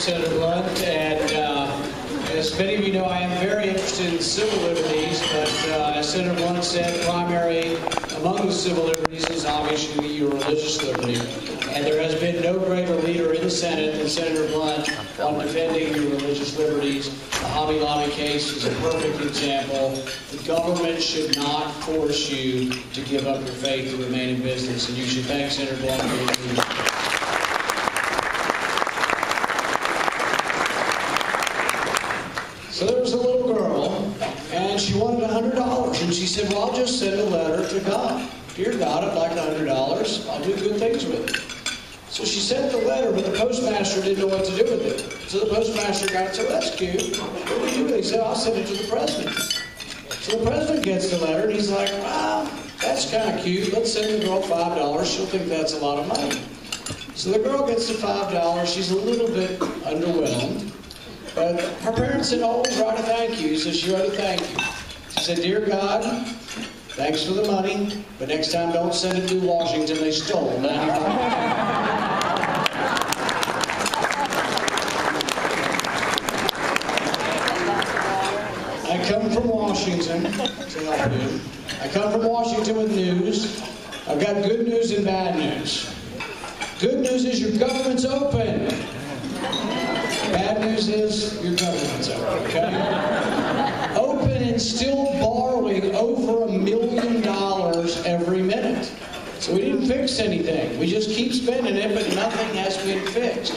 Senator Blunt, and as many of you know, I am very interested in civil liberties, but as Senator Blunt said, primary among the civil liberties is obviously your religious liberty. And there has been no greater leader in the Senate than Senator Blunt on defending your religious liberties. The Hobby Lobby case is a perfect example. The government should not force you to give up your faith to remain in business, and you should thank Senator Blunt for his leadership. So there was a little girl, and she wanted $100, and she said, well, I'll just send a letter to God. Dear God, I'd like $100. I'll do good things with it. So she sent the letter, but the postmaster didn't know what to do with it. So the postmaster got it, said, well, that's cute. What do we do with it? He said, I'll send it to the president. So the president gets the letter, and he's like, wow, that's kind of cute. Let's send the girl $5. She'll think that's a lot of money. So the girl gets the $5. She's a little bit underwhelmed. But her parents said, always write a thank you, so she wrote a thank you. She said, Dear God, thanks for the money, but next time don't send it to Washington. They stole $95. I come from Washington to help you. I come from Washington with news. I've got good news and bad news. Good news is your government's open. Bad news is your government's open, okay? Open and still borrowing over $1 million every minute. So we didn't fix anything. We just keep spending it, but nothing has been fixed.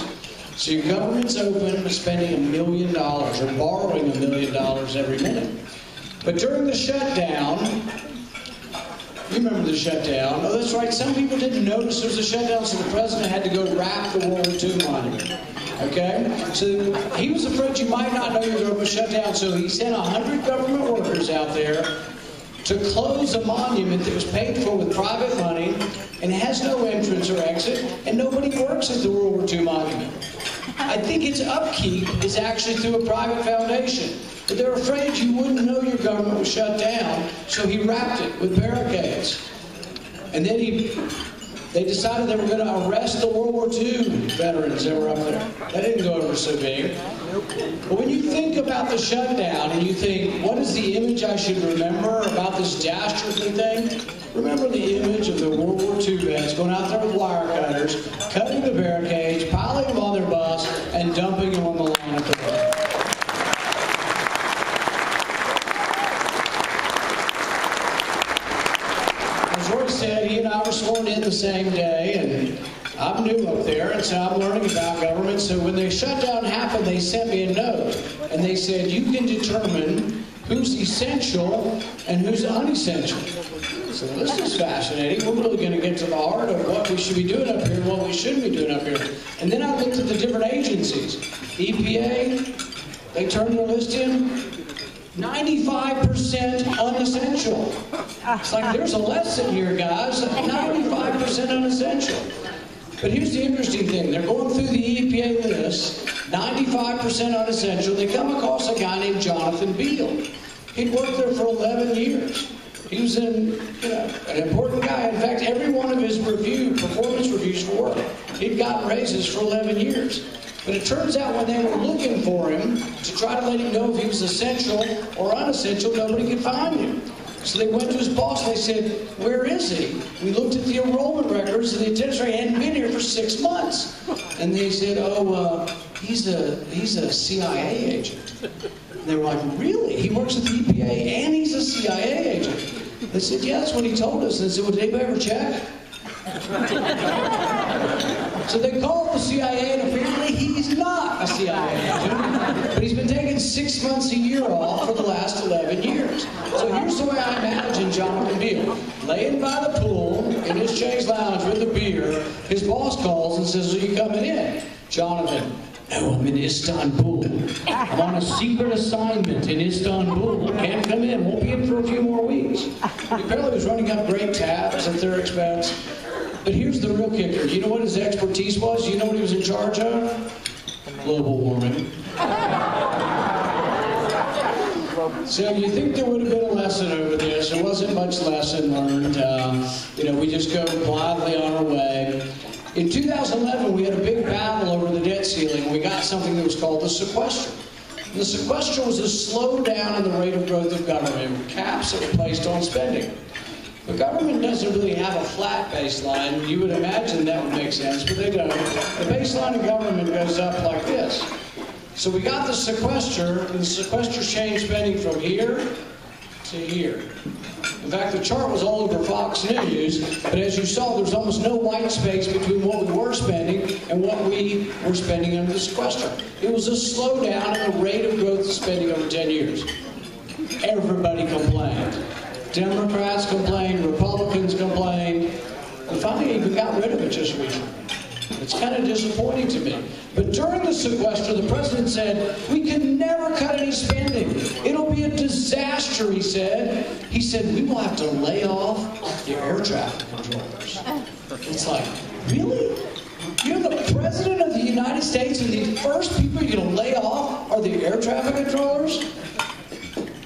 So your government's open but spending $1 million or borrowing $1 million every minute. But during the shutdown, you remember the shutdown. Oh, that's right. Some people didn't notice there was a shutdown, so the president had to go wrap the World War II monument. Okay? So he was afraid you might not know your government shut down, so he sent 100 government workers out there to close a monument that was paid for with private money and has no entrance or exit, and nobody works at the World War II monument. I think its upkeep is actually through a private foundation. But they're afraid you wouldn't know your government was shut down, so he wrapped it with barricades. And then they decided they were going to arrest the World War II veterans that were up there. That didn't go over so big. But when you think about the shutdown and you think, what is the image I should remember about this dastardly thing? Remember the image of the World War II vets going out there with wire cutters, cutting the barricades, piling them on their bus, and dumping them on the lawn at the road. Said he and I were sworn in the same day, and I'm new up there, and so I'm learning about government. So when the shutdown happened, they sent me a note, and they said, you can determine who's essential and who's unessential. So this is fascinating. We're really going to get to the heart of what we should be doing up here and what we shouldn't be doing up here. And then I looked at the different agencies. EPA, they turned their list in. 95% unessential. It's like there's a lesson here, guys. 95% unessential. But here's the interesting thing. They're going through the EPA list, 95% unessential. They come across a guy named Jonathan Beal. He'd worked there for 11 years. He was an important guy. In fact, every one of his performance reviews for work, he'd gotten raises for 11 years. But it turns out when they were looking for him to try to let him know if he was essential or unessential, nobody could find him. So they went to his boss and they said, where is he? We looked at the enrollment records and the attendance rate hadn't been here for 6 months. And they said, he's a CIA agent. And they were like, really? He works at the EPA and he's a CIA agent? They said, yeah, that's what he told us. And they said, well, did anybody ever check? So they called the CIA, and apparently he's not a CIA agent, but he's been taking 6 months a year off for the last 11 years. So here's the way I imagine Jonathan Beal. Laying by the pool in his chaise lounge with a beer, his boss calls and says, are you coming in? Jonathan, no, I'm in Istanbul. I'm on a secret assignment in Istanbul. Can't come in. Won't be in for a few more weeks. He apparently was running up great tabs at their expense. But here's the real kicker. You know what his expertise was? You know what he was in charge of? Global warming. So you think there would have been a lesson over this. There wasn't much lesson learned. We just go blindly on our way. In 2011, we had a big battle over the debt ceiling, and we got something that was called the sequester. And the sequester was a slowdown in the rate of growth of government, with caps that were placed on spending. The government doesn't really have a flat baseline. You would imagine that would make sense, but they don't. The baseline of government goes up like this. So we got the sequester, and the sequester changed spending from here to here. In fact, the chart was all over Fox News, but as you saw, there's almost no white space between what we were spending and what we were spending under the sequester. It was a slowdown in the rate of growth of spending over 10 years. Everybody complained. Democrats complained, Republicans complained, and finally even got rid of it just recently. It's kind of disappointing to me. But during the sequester, the president said, we can never cut any spending. It'll be a disaster, he said. He said, we will have to lay off the air traffic controllers. It's like, really? You're the president of the United States, and the first people you're going to lay off are the air traffic controllers?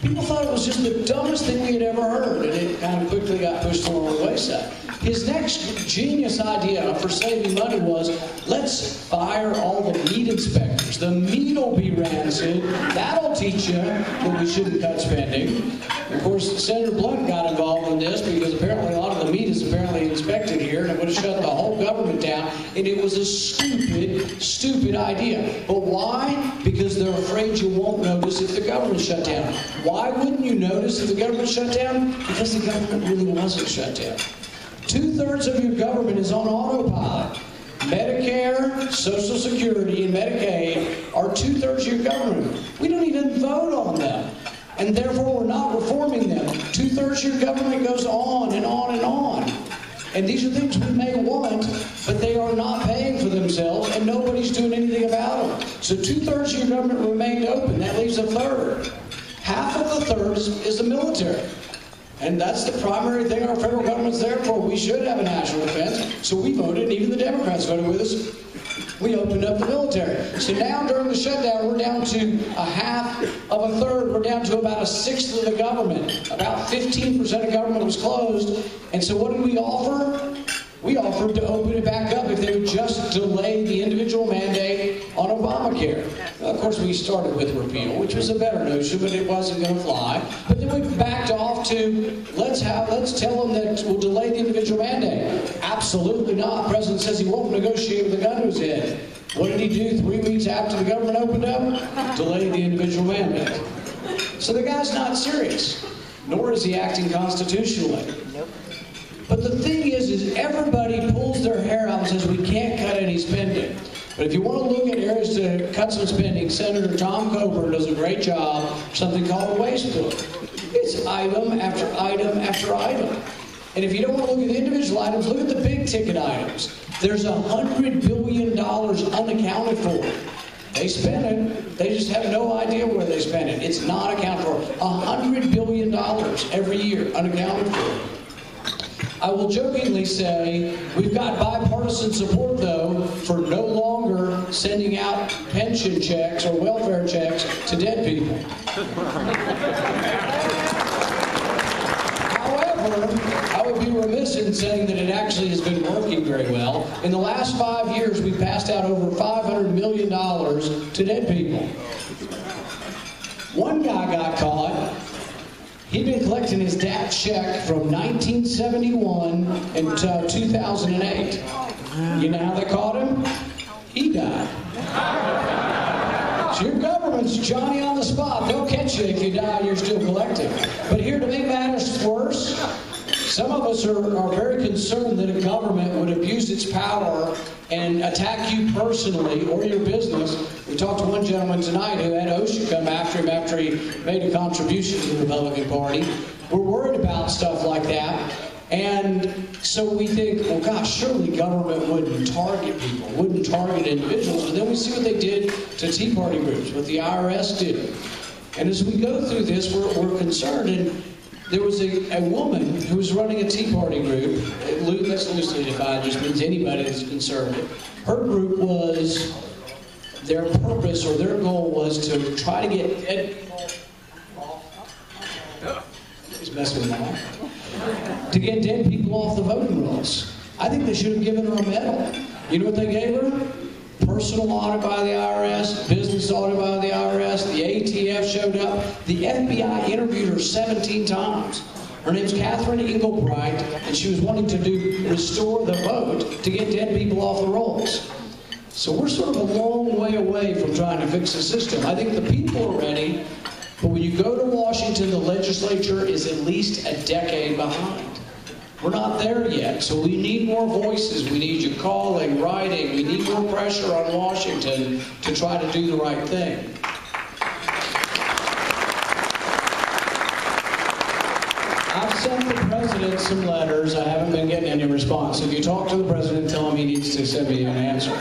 People thought it was just the dumbest thing we had ever heard, and it kind of quickly got pushed along the wayside. His next genius idea for saving money was, let's fire all the meat inspectors. The meat will be rancid. That'll teach you that we shouldn't cut spending. Of course, Senator Blunt got involved in this because apparently a lot of the meat is apparently inspected here, and it would have shut the whole government down. And it was a stupid, stupid idea. But why? Because they're afraid you won't notice if the government shut down. Why wouldn't you notice if the government shut down? Because the government really wasn't shut down. 2/3 of your government is on autopilot. Medicare, Social Security, and Medicaid are 2/3 of your government. We don't even vote on them, and therefore we're not reforming them. 2/3 of your government goes on and on and on. And these are things we may want, but they are not paying for themselves, and nobody's doing anything about them. So 2/3 of your government remained open. That leaves 1/3. Half of the third is the military. And that's the primary thing our federal government's there for. We should have a national defense. So we voted, and even the Democrats voted with us. We opened up the military. So now during the shutdown, we're down to a half of 1/3. We're down to about 1/6 of the government. About 15% of government was closed. And so what did we offer? We offered to open it back up if they would just delay the individual mandate on Obamacare. Of course, we started with repeal, which was a better notion, but it wasn't going to fly. But then we backed off to let's tell them that we'll delay the individual mandate. Absolutely not. The president says he won't negotiate with a gun to his head. What did he do 3 weeks after the government opened up? Delay the individual mandate. So the guy's not serious, nor is he acting constitutionally. But the thing is everybody pulls their hair out and says we can't cut any spending. But if you want to look at areas to cut some spending, Senator Tom Coburn does a great job, something called a waste book. It's item after item after item. And if you don't want to look at the individual items, look at the big ticket items. There's $100 billion unaccounted for. They spend it. They just have no idea where they spend it. It's not accounted for. $100 billion every year unaccounted for. I will jokingly say we've got bipartisan support, though, for no longer sending out pension checks or welfare checks to dead people. However, I would be remiss in saying that it actually has been working very well. In the last 5 years, we've passed out over $500 million to dead people. One guy got caught. He'd been collecting his dad's check from 1971 until 2008. You know how they caught him? He died. So your government's Johnny on the spot. They'll catch you if you die and you're still collecting. But here, to make matters worse, some of us are very concerned that a government would abuse its power and attack you personally or your business. We talked to one gentleman tonight who had OSHA come after him after he made a contribution to the Republican Party. We're worried about stuff like that. And so we think, well, gosh, surely government wouldn't target people, wouldn't target individuals. But then we see what they did to Tea Party groups, what the IRS did. And as we go through this, we're concerned. And there was a woman who was running a Tea Party group. That's loosely defined, just means anybody that's conservative. Her group was, their purpose or their goal was to try to get dead people off. He's messing with my mic. To get dead people off the voting rolls. I think they should have given her a medal. You know what they gave her? Personal audit by the IRS, business audit by the IRS, the ATF showed up. The FBI interviewed her 17 times. Her name's Catherine Engelbright, and she was wanting to restore the vote to get dead people off the rolls. So we're sort of a long way away from trying to fix the system. I think the people are ready, but when you go to Washington, the legislature is at least a decade behind. We're not there yet, so we need more voices. We need you calling, writing. We need more pressure on Washington to try to do the right thing. I've sent the president some letters. I haven't been getting any response. If you talk to the president, tell him he needs to send me an answer.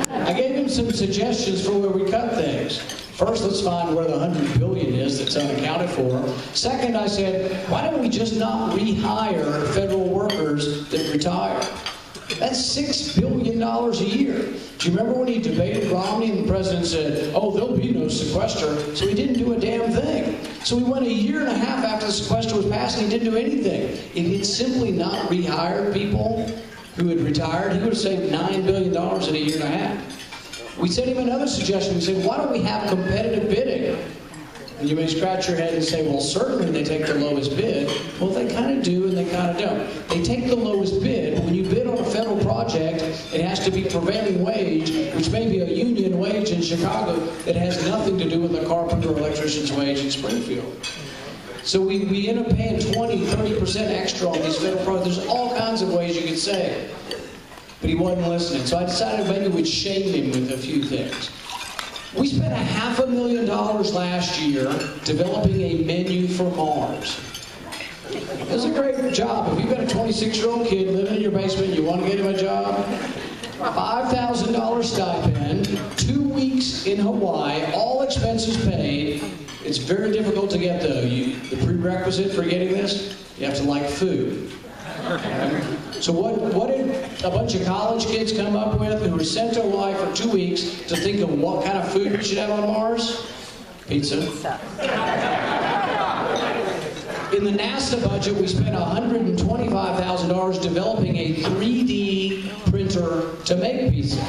I gave him some suggestions for where we cut things. First, let's find where the $100 billion is that's unaccounted for. Second, I said, why don't we just not rehire federal workers that retire? That's $6 billion a year. Do you remember when he debated Romney and the president said, oh, there'll be no sequester, so he didn't do a damn thing. So he went a year and a half after the sequester was passed and he didn't do anything. If he'd simply not rehired people who had retired, he would have saved $9 billion in a year and a half. We sent him another suggestion. We said, why don't we have competitive bidding? And you may scratch your head and say, well, certainly they take the lowest bid. Well, they kind of do and they kind of don't. They take the lowest bid, but when you bid on a federal project, it has to be prevailing wage, which may be a union wage in Chicago that has nothing to do with the carpenter or electrician's wage in Springfield. So we end up paying 20, 30% extra on these federal projects. There's all kinds of ways you could save. But he wasn't listening. So I decided maybe we'd shame him with a few things. We spent $500,000 last year developing a menu for Mars. It was a great job. If you've got a 26-year-old kid living in your basement, you want to get him a job? $5,000 stipend, 2 weeks in Hawaii, all expenses paid. It's very difficult to get, though. The prerequisite for getting this, you have to like food. So what did a bunch of college kids come up with who were sent to Hawaii for 2 weeks to think of what kind of food we should have on Mars? Pizza. In the NASA budget, we spent $125,000 developing a 3D printer to make pizza.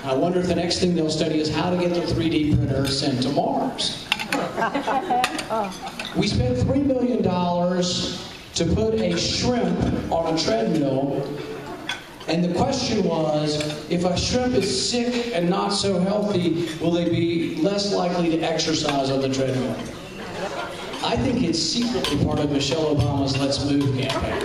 I wonder if the next thing they'll study is how to get the 3D printer sent to Mars. We spent $3 million to put a shrimp on a treadmill, and the question was, if a shrimp is sick and not so healthy, will they be less likely to exercise on the treadmill? I think it's secretly part of Michelle Obama's Let's Move campaign.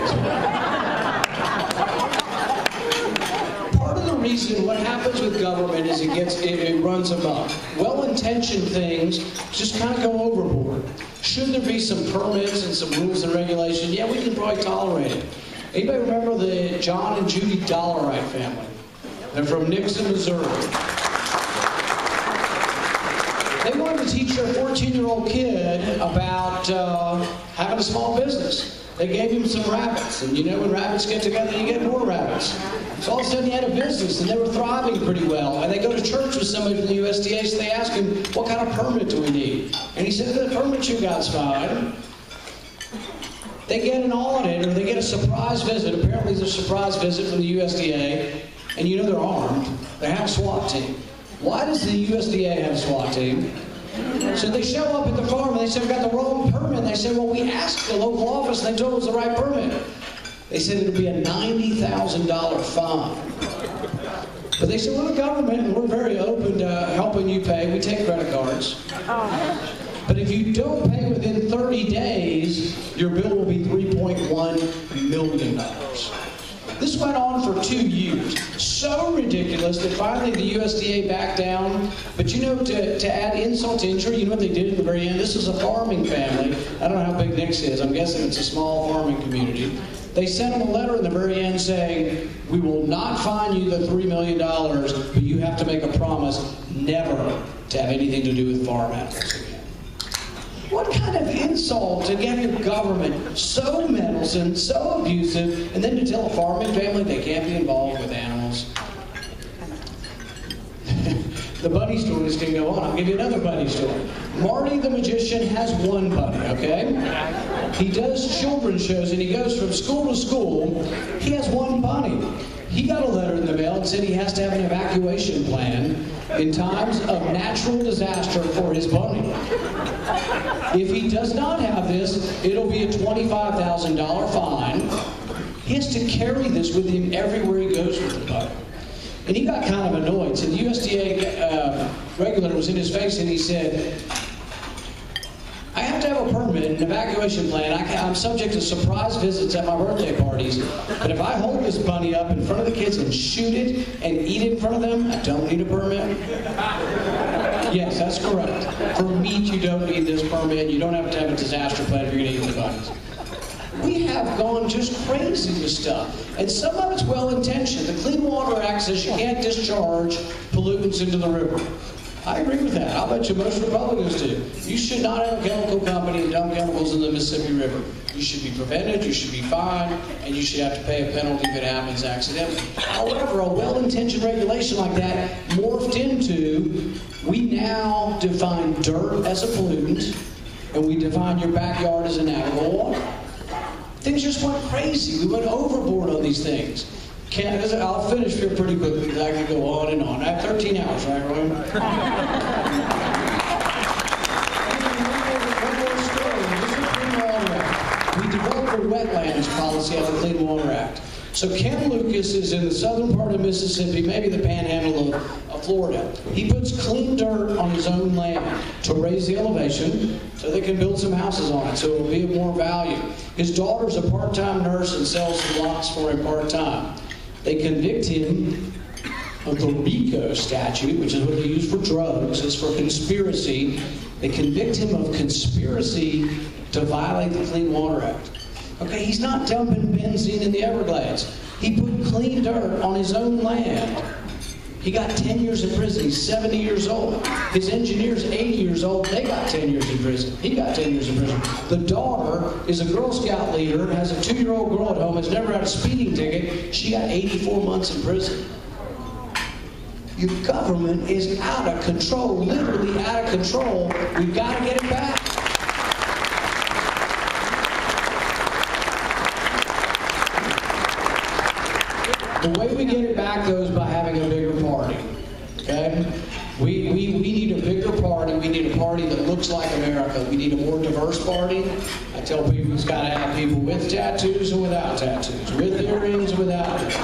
Part of the reason what happens with government is it runs amok. Well-intentioned things just kind of go overboard. Should there be some permits and some rules and regulations? Yeah, we can probably tolerate it. Anybody remember the John and Judy Dollarite family? They're from Nixon, Missouri. They wanted to teach their 14-year-old kid about having a small business. They gave him some rabbits, and you know when rabbits get together, you get more rabbits. So all of a sudden he had a business, and they were thriving pretty well. And they go to church with somebody from the USDA, so they ask him, what kind of permit do we need? And he said, the permit you got's fine. They get an audit, or they get a surprise visit. Apparently there's a surprise visit from the USDA, and you know they're armed. They have a SWAT team. Why does the USDA have a SWAT team? So they show up at the farm and they say, we've got the wrong permit. They say, well, we asked the local office and they told us the right permit. They said it would be a $90,000 fine. But they said, we're the government and we're very open to helping you pay. We take credit cards. But if you don't pay within 30 days, your bill will be $3.1 million. This went on for 2 years. So ridiculous that finally the USDA backed down. But you know, to add insult to injury, you know what they did at the very end? This is a farming family. I don't know how big Nick's is. I'm guessing it's a small farming community. They sent them a letter in the very end saying, we will not fine you the $3 million, but you have to make a promise never to have anything to do with farm animals again. What kind of insult to get your government so meddlesome, so abusive, and then to tell a farming family they can't be involved with animals? The bunny stories can go on. I'll give you another bunny story. Marty the magician has one bunny, okay? He does children's shows and he goes from school to school. He has one bunny. He got a letter in the mail and said he has to have an evacuation plan in times of natural disaster for his bunny. If he does not have this, it'll be a $25,000 fine. He has to carry this with him everywhere he goes with the bunny. And he got kind of annoyed. So the USDA regulator was in his face and he said, I have to have a permit, an evacuation plan. I'm subject to surprise visits at my birthday parties. But if I hold this bunny up in front of the kids and shoot it and eat it in front of them, I don't need a permit. Yes, that's correct. For meat, you don't need this permit. You don't have to have a disaster plan if you're going to eat the bunnies. We have gone just crazy with stuff. And some of it's well-intentioned. The Clean Water Act says you can't discharge pollutants into the river. I agree with that. I'll bet you most Republicans do. You should not have a chemical company and dump chemicals in the Mississippi River. You should be prevented, you should be fined, and you should have to pay a penalty if it happens accidentally. However, a well-intentioned regulation like that morphed into, we now define dirt as a pollutant, and we define your backyard as a navigable water. Things just went crazy. We went overboard on these things. I'll finish here pretty quickly because I could go on and on. I have 13 hours, right, Roy? We developed a wetlands policy out of the Clean Water Act. So Ken Lucas is in the southern part of Mississippi, maybe the panhandle of Florida. He puts clean dirt on his own land to raise the elevation so they can build some houses on it, so it will be of more value. His daughter's a part-time nurse and sells some lots for him part-time. They convict him of the RICO statute, which is what they use for drugs. It's for conspiracy. They convict him of conspiracy to violate the Clean Water Act. Okay, he's not dumping benzene in the Everglades. He put clean dirt on his own land. He got 10 years in prison. He's 70 years old. His engineer's 80 years old. They got 10 years in prison. He got 10 years in prison. The daughter is a Girl Scout leader, has a 2-year-old girl at home, has never had a speeding ticket. She got 84 months in prison. Your government is out of control, literally out of control. We've got to get it back. The way we get it back, though, is by having a bigger party, okay? We need a bigger party. We need a party that looks like America. We need a more diverse party. I tell people it's got to have people with tattoos and without tattoos, with earrings and without earrings.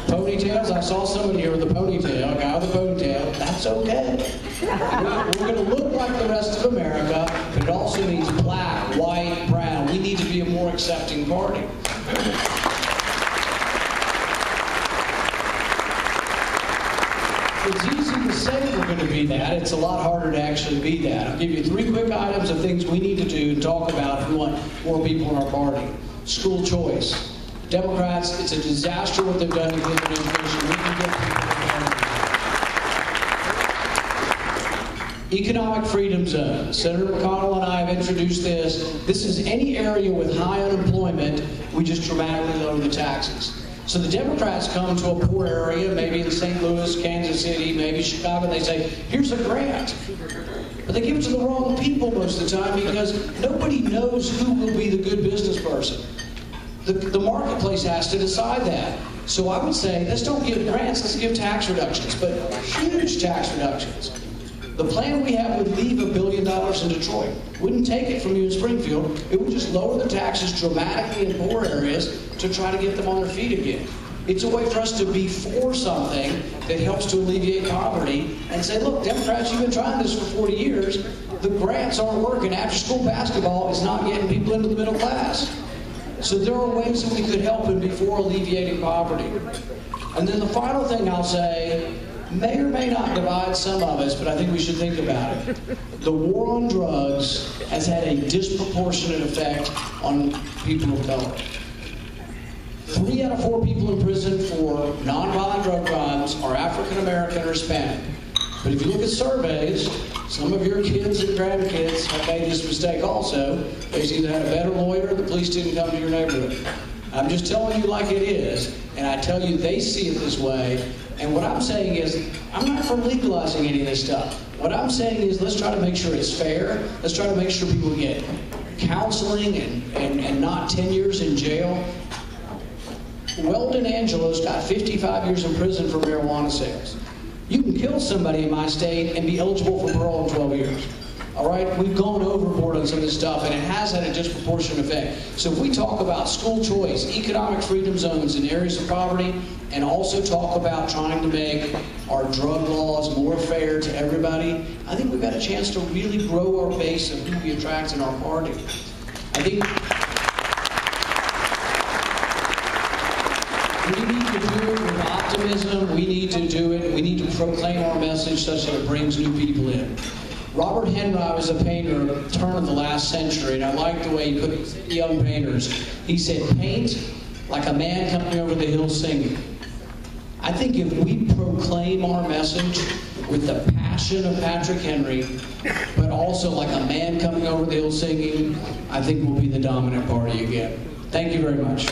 Ponytails, I saw somebody here with a ponytail, a guy with a ponytail. That's okay. We're going to look like the rest of America, but it also means black, white, brown. We need to be a more accepting party. It's easy to say we're going to be that. It's a lot harder to actually be that. I'll give you 3 quick items of things we need to do and talk about if we want more people in our party. School choice. Democrats, it's a disaster what they've done to kids in education. We can get people. Economic freedom zone. Senator McConnell and I have introduced this. This is any area with high unemployment, we just dramatically lower the taxes. So the Democrats come to a poor area, maybe in St. Louis, Kansas City, maybe Chicago, and they say, here's a grant. But they give it to the wrong people most of the time because nobody knows who will be the good business person. The marketplace has to decide that. So I would say, let's don't give grants, let's give tax reductions, but huge tax reductions. The plan we have would leave $1 billion in Detroit. Wouldn't take it from you in Springfield. It would just lower the taxes dramatically in poor areas to try to get them on their feet again. It's a way for us to be for something that helps to alleviate poverty and say, look, Democrats, you've been trying this for 40 years. The grants aren't working. After-school basketball is not getting people into the middle class. So there are ways that we could help him before alleviating poverty. And then the final thing I'll say may or may not divide some of us, but I think we should think about it. The war on drugs has had a disproportionate effect on people of color. 3 out of 4 people in prison for nonviolent drug crimes are African American or Hispanic. But if you look at surveys, some of your kids and grandkids have made this mistake also. They've either had a better lawyer or the police didn't come to your neighborhood. I'm just telling you like it is, and I tell you they see it this way. And what I'm saying is, I'm not for legalizing any of this stuff. What I'm saying is, let's try to make sure it's fair. Let's try to make sure people get counseling and not 10 years in jail. Weldon Angelos got 55 years in prison for marijuana sales. You can kill somebody in my state and be eligible for parole in 12 years. All right, we've gone overboard on some of this stuff, and it has had a disproportionate effect. So if we talk about school choice, economic freedom zones in areas of poverty, and also talk about trying to make our drug laws more fair to everybody, I think we've got a chance to really grow our base of who we attract in our party. I think we need to do it with optimism. We need to do it. We need to proclaim our message such that it brings new people in. Robert Henry was a painter at the turn of the last century, and I like the way he put it to young painters. He said, paint like a man coming over the hill singing. I think if we proclaim our message with the passion of Patrick Henry, but also like a man coming over the hill singing, I think we'll be the dominant party again. Thank you very much.